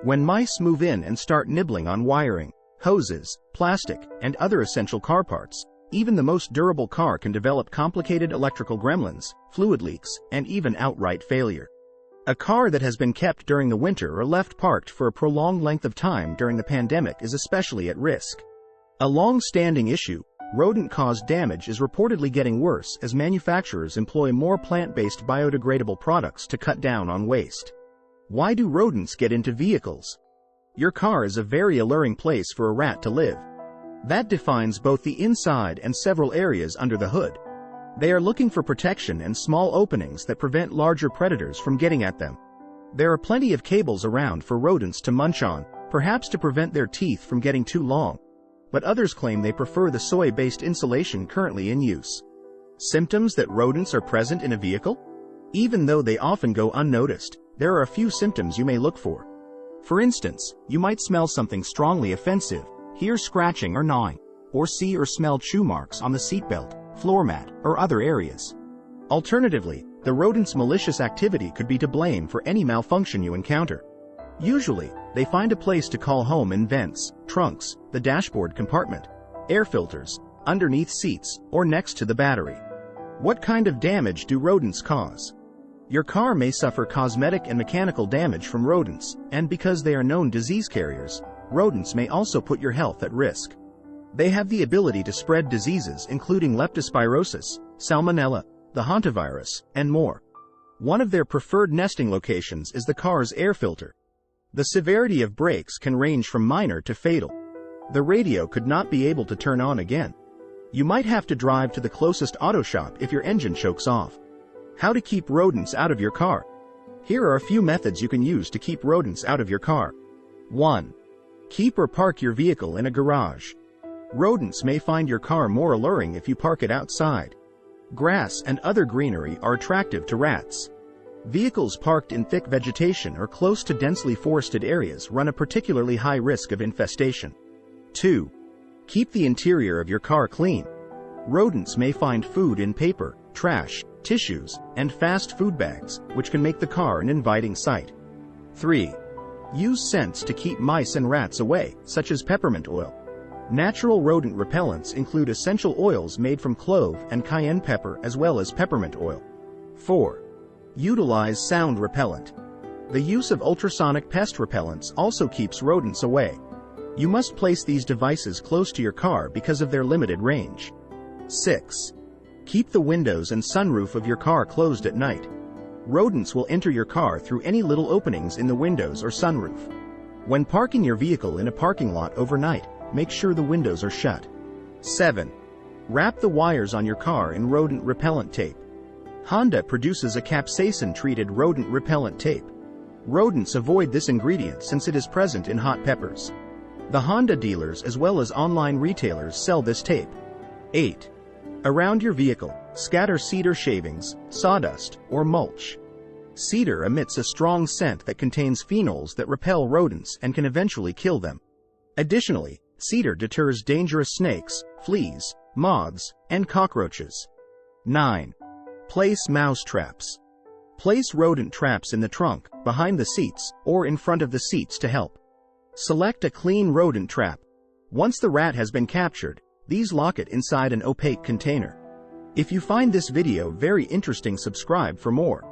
When mice move in and start nibbling on wiring, hoses, plastic, and other essential car parts, even the most durable car can develop complicated electrical gremlins, fluid leaks, and even outright failure. A car that has been kept during the winter or left parked for a prolonged length of time during the pandemic is especially at risk. A long-standing issue, rodent-caused damage is reportedly getting worse as manufacturers employ more plant-based biodegradable products to cut down on waste. Why do rodents get into vehicles? Your car is a very alluring place for a rat to live. That defines both the inside and several areas under the hood. They are looking for protection and small openings that prevent larger predators from getting at them. There are plenty of cables around for rodents to munch on, perhaps to prevent their teeth from getting too long. But others claim they prefer the soy-based insulation currently in use. Symptoms that rodents are present in a vehicle? Even though they often go unnoticed, there are a few symptoms you may look for. For instance, you might smell something strongly offensive, hear scratching or gnawing, or see or smell chew marks on the seatbelt, floor mat, or other areas. Alternatively, the rodent's malicious activity could be to blame for any malfunction you encounter. Usually, they find a place to call home in vents, trunks, the dashboard compartment, air filters, underneath seats, or next to the battery. What kind of damage do rodents cause? Your car may suffer cosmetic and mechanical damage from rodents, and because they are known disease carriers, rodents may also put your health at risk. They have the ability to spread diseases including leptospirosis, salmonella, the hantavirus, and more. One of their preferred nesting locations is the car's air filter. The severity of breaks can range from minor to fatal. The radio could not be able to turn on again. You might have to drive to the closest auto shop if your engine chokes off. How to keep rodents out of your car? Here are a few methods you can use to keep rodents out of your car. 1. Keep or park your vehicle in a garage. Rodents may find your car more alluring if you park it outside. Grass and other greenery are attractive to rats. Vehicles parked in thick vegetation or close to densely forested areas run a particularly high risk of infestation. 2. Keep the interior of your car clean. Rodents may find food in paper, trash, tissues, and fast food bags, which can make the car an inviting sight. 3. Use scents to keep mice and rats away, such as peppermint oil. Natural rodent repellents include essential oils made from clove and cayenne pepper as well as peppermint oil. 4. Utilize sound repellent. The use of ultrasonic pest repellents also keeps rodents away. You must place these devices close to your car because of their limited range. 6. Keep the windows and sunroof of your car closed at night. Rodents will enter your car through any little openings in the windows or sunroof. When parking your vehicle in a parking lot overnight, make sure the windows are shut. 7. Wrap the wires on your car in rodent repellent tape. Honda produces a capsaicin-treated rodent repellent tape. Rodents avoid this ingredient since it is present in hot peppers. The Honda dealers as well as online retailers sell this tape. 8. Around your vehicle, scatter cedar shavings, sawdust, or mulch. Cedar emits a strong scent that contains phenols that repel rodents and can eventually kill them. Additionally, cedar deters dangerous snakes, fleas, moths, and cockroaches. 9. Place mouse traps. Place rodent traps in the trunk, behind the seats, or in front of the seats to help. Select a clean rodent trap. Once the rat has been captured, these lock it inside an opaque container. If you find this video very interesting, subscribe for more.